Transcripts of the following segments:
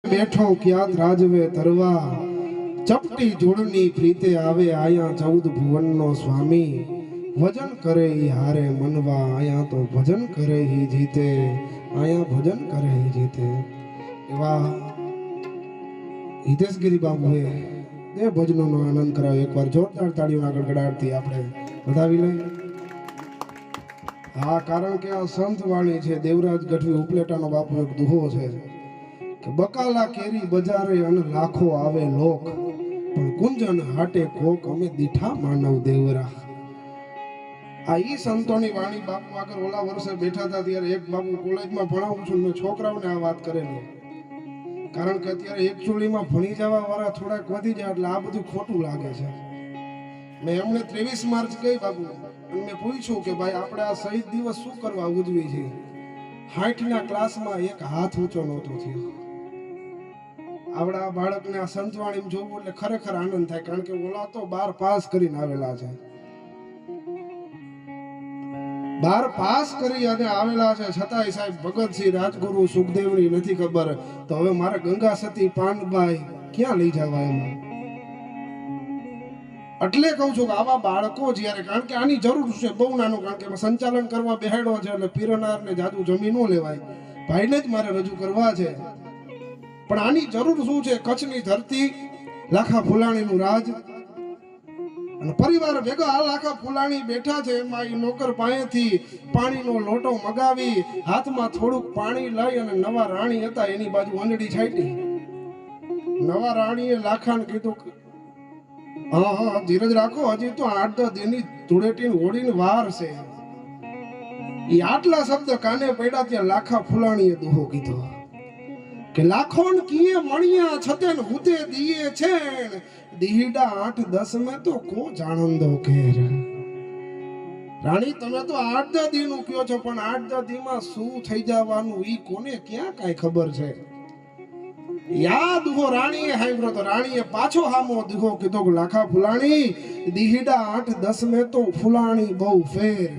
બેઠો ક્યાંક રાજવે તરવા ચપટી જોડની પ્રીતે આવે આયા 14 ભુવનનો સ્વામી ભજન કરે ઈ હારે મનવા આયા તો ભજન કરે ઈ જીતે આયા ભજન કરે ઈ જીતે એવા હિતેશગીરી બાબુએ એ ભજનોનો આનંદ કરાવ્યો. એકવાર જોરદાર તાળીઓના ગડગડાટથી આપણે વધાવી લઈએ. હા, કારણ કે આ સંત વાણી છે. દેવરાજ ગઢવી ઉપલેટાનો બાપુ એક દુહો છે કે બકાલા કેરી બજારે અને લાખો આવે લોક પણ કુંજન હાટે કોક અમે દીઠા માનવ દેવરા. આ ઈ સંતોની વાણી બાપુ આગળ ઓલા વર્ષે બેઠા હતા ત્યારે એક બાપુ કોલેજમાં ભણાવું છું મેં છોકરાઓને આ વાત કરેલી. કારણ કે અત્યારે એકચુઅલીમાં ભણી જવા વાળા થોડાક વધી જાય એટલે આ બધું ખોટું લાગે છે. મેં એમને 23 માર્ચ ગઈ બાપુ અને મેં પૂછ્યું કે ભાઈ આપણે આ શહીદ દિવસ શું કરવા ઉજવી છે? 60ના ક્લાસમાં એક હાથ ઊંચો નહોતો થયો. આવડા બાળકને આ સંતવાણી જોવું એટલે ખરેખર આનંદ થાય. કારણ કે ઓલા તો 12 પાસ કરીને આવેલા છે, 12 પાસ કરી અને આવેલા છે, છતાંય સાહેબ ભગતસિંહ રાજગુરુ સુખદેવની નથી ખબર તો હવે મારે ગંગા સતી પાનબાઈ ક્યાં લઈ જવા એમાં. એટલે કહું છું કે આવા બાળકો જ્યારે, કારણ કે આની જરૂર છે બહુ નાનું, કારણ કે સંચાલન કરવા બેહાડો છે એટલે પીરનારને જાદુ જમી ન લેવાય, ભાઈને જ મારે રજૂ કરવા છે. પણ આની જરૂર શું છે? કચ્છની ધરતી, લાખા ફુલાણીનું રાજ અને પરિવાર ભેગા આ લાખા ફુલાણી બેઠા છે. એમાં એ નોકર પાસેથી પાણીનો લોટો મગાવી હાથમાં થોડુંક પાણી લઈ અને નવા રાણી હતા એની બાજુ અંજડી છાંટી. નવા રાણીએ લાખાને કીધું હા ધીરજ રાખો, હજી તો 8-10 દિનની ધૂળેટીની હોળીની વાર છે. એ આટલા શબ્દ કાને પડ્યા ત્યાં લાખા ફુલાણીએ દુહો કીધો કે લાખોન કીએ મણિયા છતેન હુતે દીએ છે દીહડા 8-10 મે તો કો જાણંદો કેર. રાણી તમે તો 8-10 દીનું કયો છો પણ 8-10 દીમાં શું થઈ જવાનું ઈ કોને ક્યાં કાઈ ખબર છે? યાદ હો રાણીએ હાંભળો તો રાણીએ પાછો હામો દીધો કીધો કે લાખા ફુલાણી દીહડા 8-10 મે તો ફુલાણી બહુ ફેર.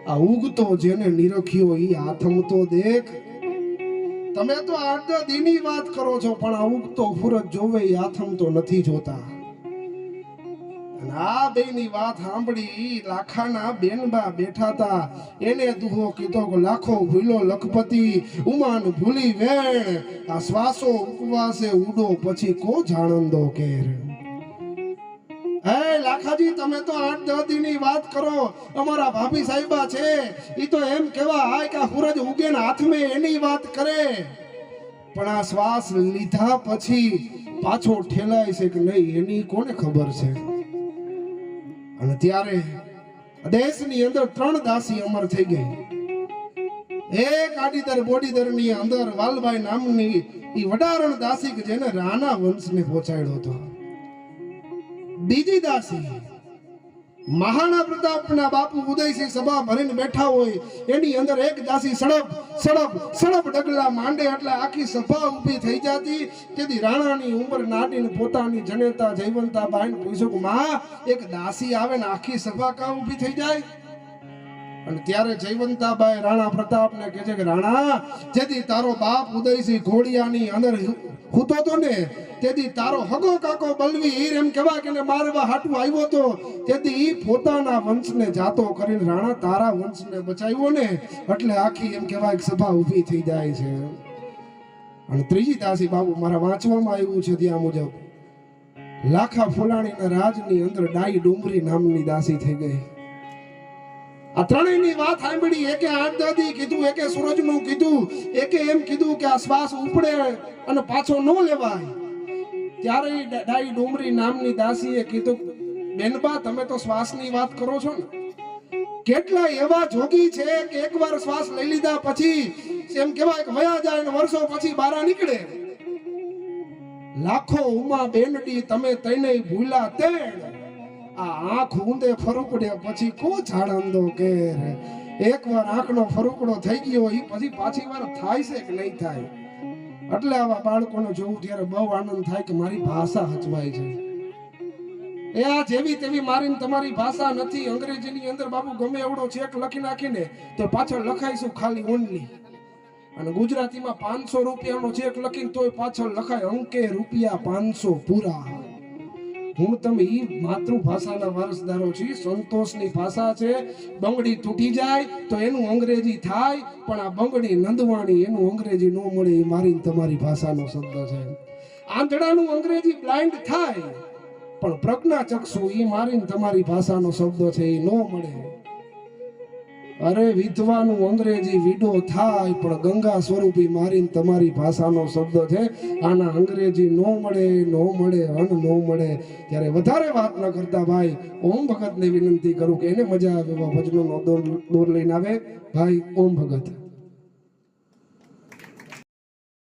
આ ઉગતો જેને નિરખ્યો ઈ આથમ તો દેખ. તમે તો 8-10 દીની વાત કરો છો પણ આ ઉગતો ફૂરજ જોવે ઈ આથમ તો નથી જોતા. અને આ બેની વાત સાંભળી લાખાના બેનબા બેઠા હતા. એને દુહો કીધો કે લાખો ભૂલો લખપતિ ઉમાન ભૂલી વેણ આ શ્વાસો ઉપવાસે ઉડો પછી કો જાણંદો કેર. હે લાખાજી તમે તો 8-10 દીની વાત કરો. અમારા ભાભી સાહેબા છે ઈ તો એમ કેવા હાય કે સૂરજ ઉગે ને હાથમે એની વાત કરે. પણ આ શ્વાસ લીધા પછી પાછો ઠેલાય છે કે નહીં એની કોને ખબર છે? અને ત્યારે દેશની અંદર 3 દાસી અમર થઈ ગઈ. એક આડીદર બોડીદર ની અંદર વાલભાઈ નામની ઈ વડારણ દાસી કે જેને રાણા વંશને પહોંચાડ્યો હતો. બીજી દાસી મહારાણા પ્રતાપના બાપુ ઉદયસિંહ સભા ભરીને બેઠા હોય એની અંદર એક દાસી સડપ સડપ સડપ ડગલા માંડે એટલે આખી સભા ઊભી થઈ જતી. તેથી રાણાની ઉંમર નાડીને પોતાની જનેતા જયવંતાબાઈને પૂછ્યું કે માં એક દાસી આવે ને આખી સભા કાં ઊભી થઈ જાય? અને ત્યારે જયવંતાબાઈ રાણા પ્રતાપને કહે છે કે રાણા જેથી તારો બાપ ઉદયસિંહ ઘોડિયાની અંદર હૂતો તો ને તેથી તારો હગો કાકો બલવી હીર એમ કહેવાય કે મારવા હાટું આવ્યો તો તેથી ઈ પોતાના વંશને જાતો કરીને રાણા તારા વંશને બચાવ્યો ને એટલે આખી એમ કહેવાય કે સભા ઊભી થઈ જાય છે. અને ત્રીજી દાસી બાબુ મારા વાંચવામાં આવ્યું છે ત્યાં મુજબ લાખા ફુલાણીના રાજની અંદર ડાઈ ડુમરી નામની દાસી થઈ ગઈ. આ ત્રણેયની વાત સાંભળી. એકે 8-10 દી કીધું, એકે સૂરજનું કીધું, એકે એમ કીધું કે આ શ્વાસ ઉપડે અને પાછો ન લેવાય. ત્યારે ડાઈ ડુમરી નામની દાસીએ કીધું બેનબા તમે તો શ્વાસની વાત કરો છો ને, કેટલા એવા જોગી છે કે એકવાર શ્વાસ લઈ લીધા પછી એમ કહેવાય કે વયા જાય ને વર્ષો પછી બહાર નીકળે. લાખો ઉમા બેનડી તમે તઈને ભૂલા તેણ આ આંખ ઊંધે ફરુકડે પછી કો જાણંદો કેર. એકવાર આંખનો ફરુકડો થઈ ગયો એ પછી પાછી વાર થાય છે કે નહીં થાય? એટલે આવા બાળકોને જોવું ત્યારે બહુ આનંદ થાય કે મારી ભાષા હચવાય છે. એ આ જેવી તેવી મારીને તમારી ભાષા નથી. અંગ્રેજીની અંદર બાબુ ગમે એવડો ચેક લખી નાખીને તો પાછળ લખાઈશું ખાલી ઓનલી. અને ગુજરાતીમાં 500 રૂપિયાનો ચેક લખીને તોય પાછળ લખાય અંકે રૂપિયા 500 પૂરા. હું તમે ઈ માતૃભાષાના વારસદારો છીએ. સંતોષની ભાષા છે. બંગડી તૂટી જાય તો એનું અંગ્રેજી થાય, પણ આ બંગડી નંદવાણી એનું અંગ્રેજી ન મળે. એ મારી તમારી ભાષાનો શબ્દ છે. આંધળાનું અંગ્રેજી બ્લાઇન્ડ થાય, પણ પ્રજ્ઞાચક્ષુ એ મારી તમારી ભાષાનો શબ્દ છે, એ ન મળે. અરે વિધવાનું અંગ્રેજી વિડો થાય, પણ ગંગા સ્વરૂપી મારી તમારી ભાષાનો શબ્દ છે. આના અંગ્રેજી નો મળે, નો મળે, અન નો મળે. ત્યારે વધારે વાત ન કરતા ભાઈ ઓમ ભગતને વિનંતી કરું કે એને મજા આવે એવા ભજનોનો દોર લઈને આવે. ભાઈ ઓમ ભગત.